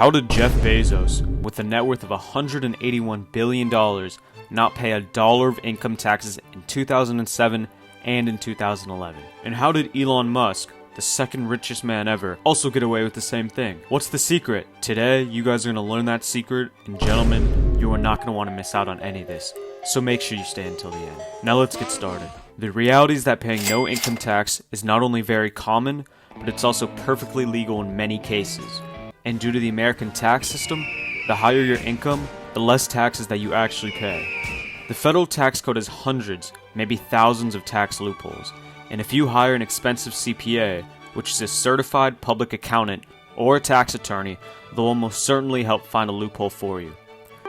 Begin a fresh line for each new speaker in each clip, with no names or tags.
How did Jeff Bezos, with a net worth of $181 billion, not pay $1 of income taxes in 2007 and in 2011? And how did Elon Musk, the second richest man ever, also get away with the same thing? What's the secret? Today, you guys are going to learn that secret, and gentlemen, you are not going to want to miss out on any of this. So make sure you stay until the end. Now let's get started. The reality is that paying no income tax is not only very common, but it's also perfectly legal in many cases. And due to the American tax system, the higher your income, the less taxes that you actually pay. The federal tax code has hundreds, maybe thousands of tax loopholes, and if you hire an expensive CPA, which is a certified public accountant, or a tax attorney, they'll almost certainly help find a loophole for you.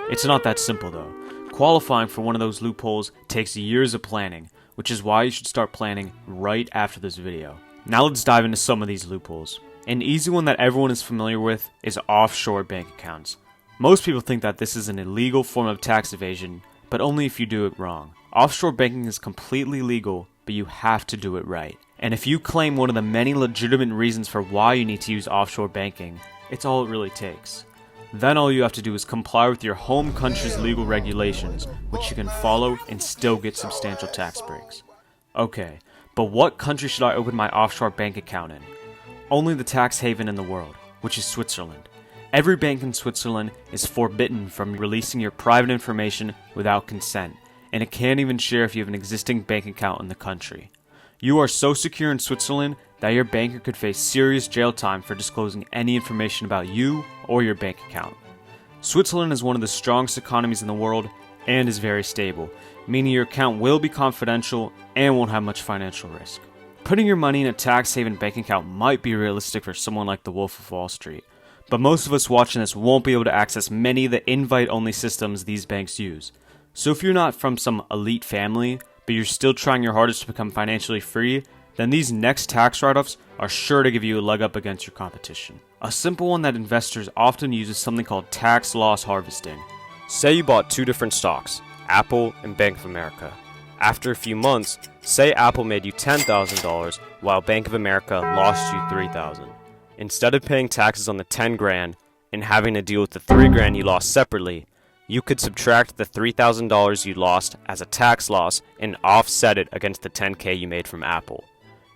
It's not that simple though. Qualifying for one of those loopholes takes years of planning, which is why you should start planning right after this video. Now let's dive into some of these loopholes. An easy one that everyone is familiar with is offshore bank accounts. Most people think that this is an illegal form of tax evasion, but only if you do it wrong. Offshore banking is completely legal, but you have to do it right. And if you claim one of the many legitimate reasons for why you need to use offshore banking, it's all it really takes. Then all you have to do is comply with your home country's legal regulations, which you can follow and still get substantial tax breaks. Okay, but what country should I open my offshore bank account in? Only the tax haven in the world, which is Switzerland. Every bank in Switzerland is forbidden from releasing your private information without consent, and it can't even share if you have an existing bank account in the country. You are so secure in Switzerland that your banker could face serious jail time for disclosing any information about you or your bank account. Switzerland is one of the strongest economies in the world and is very stable, meaning your account will be confidential and won't have much financial risk. Putting your money in a tax haven bank account might be realistic for someone like the Wolf of Wall Street, but most of us watching this won't be able to access many of the invite-only systems these banks use. So if you're not from some elite family, but you're still trying your hardest to become financially free, then these next tax write-offs are sure to give you a leg up against your competition. A simple one that investors often use is something called tax loss harvesting. Say you bought two different stocks, Apple and Bank of America. After a few months, say Apple made you $10,000 while Bank of America lost you $3,000. Instead of paying taxes on the $10,000 and having to deal with the $3,000 you lost separately, you could subtract the $3,000 you lost as a tax loss and offset it against the $10,000 you made from Apple.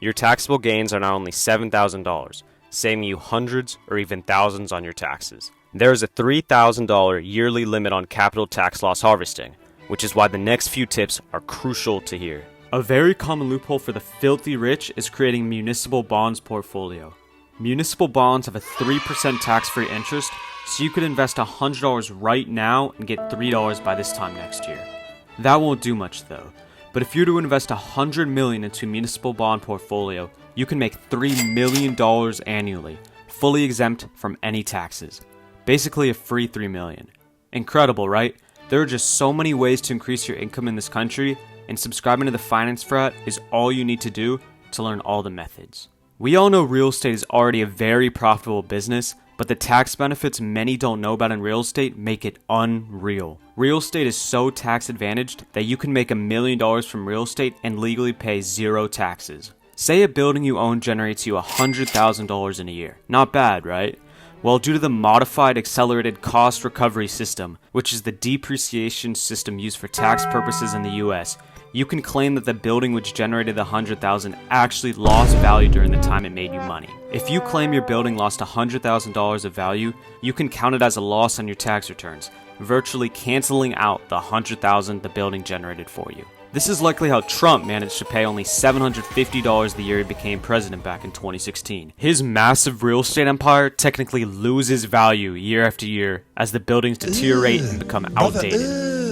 Your taxable gains are now only $7,000, saving you hundreds or even thousands on your taxes. There is a $3,000 yearly limit on capital tax loss harvesting, which is why the next few tips are crucial to hear. A very common loophole for the filthy rich is creating municipal bonds portfolio. Municipal bonds have a 3% tax-free interest, so you could invest $100 right now and get $3 by this time next year. That won't do much though, but if you're to invest $100 million into a municipal bond portfolio, you can make $3 million annually, fully exempt from any taxes. Basically a free $3 million. Incredible, right? There are just so many ways to increase your income in this country, and subscribing to the Finance Frat is all you need to do to learn all the methods. We all know real estate is already a very profitable business, but the tax benefits many don't know about in real estate make it unreal. Real estate is so tax advantaged that you can make $1 million from real estate and legally pay zero taxes. Say a building you own generates you $100,000 in a year. Not bad, right? Well, due to the modified accelerated cost recovery system, which is the depreciation system used for tax purposes in the US, you can claim that the building which generated the $100,000 actually lost value during the time it made you money. If you claim your building lost $100,000 of value, you can count it as a loss on your tax returns, virtually canceling out the $100,000 the building generated for you. This is likely how Trump managed to pay only $750 the year he became president back in 2016. His massive real estate empire technically loses value year after year as the buildings deteriorate and become outdated.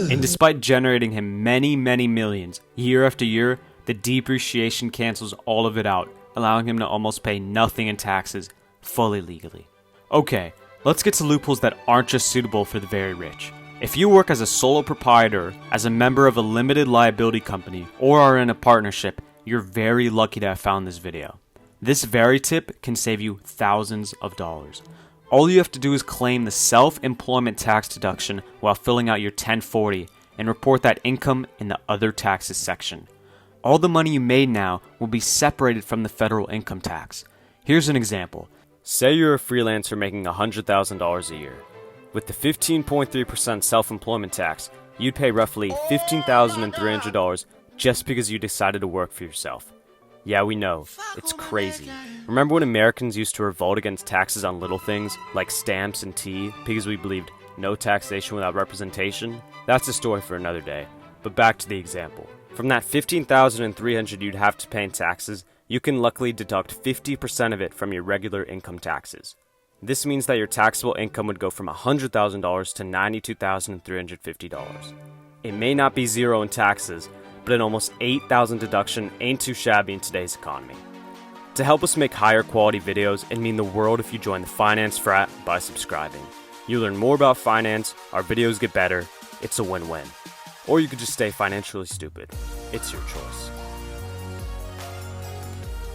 And despite generating him many millions year after year, the depreciation cancels all of it out, allowing him to almost pay nothing in taxes, fully legally. Okay, let's get to loopholes that aren't just suitable for the very rich. If you work as a solo proprietor, as a member of a limited liability company, or are in a partnership, you're very lucky to have found this video. This very tip can save you thousands of dollars. All you have to do is claim the self-employment tax deduction while filling out your 1040 and report that income in the other taxes section. All the money you made now will be separated from the federal income tax. Here's an example. Say you're a freelancer making $100,000 a year. With the 15.3% self-employment tax, you'd pay roughly $15,300 just because you decided to work for yourself. Yeah, we know, it's crazy. Remember when Americans used to revolt against taxes on little things, like stamps and tea, because we believed no taxation without representation? That's a story for another day. But back to the example. From that $15,300 you'd have to pay in taxes, you can luckily deduct 50% of it from your regular income taxes. This means that your taxable income would go from $100,000 to $92,350. It may not be zero in taxes, but an almost $8,000 deduction ain't too shabby in today's economy. To help us make higher quality videos, it'd mean the world if you join the Finance Frat by subscribing. You learn more about finance, our videos get better, it's a win-win. Or you could just stay financially stupid. It's your choice.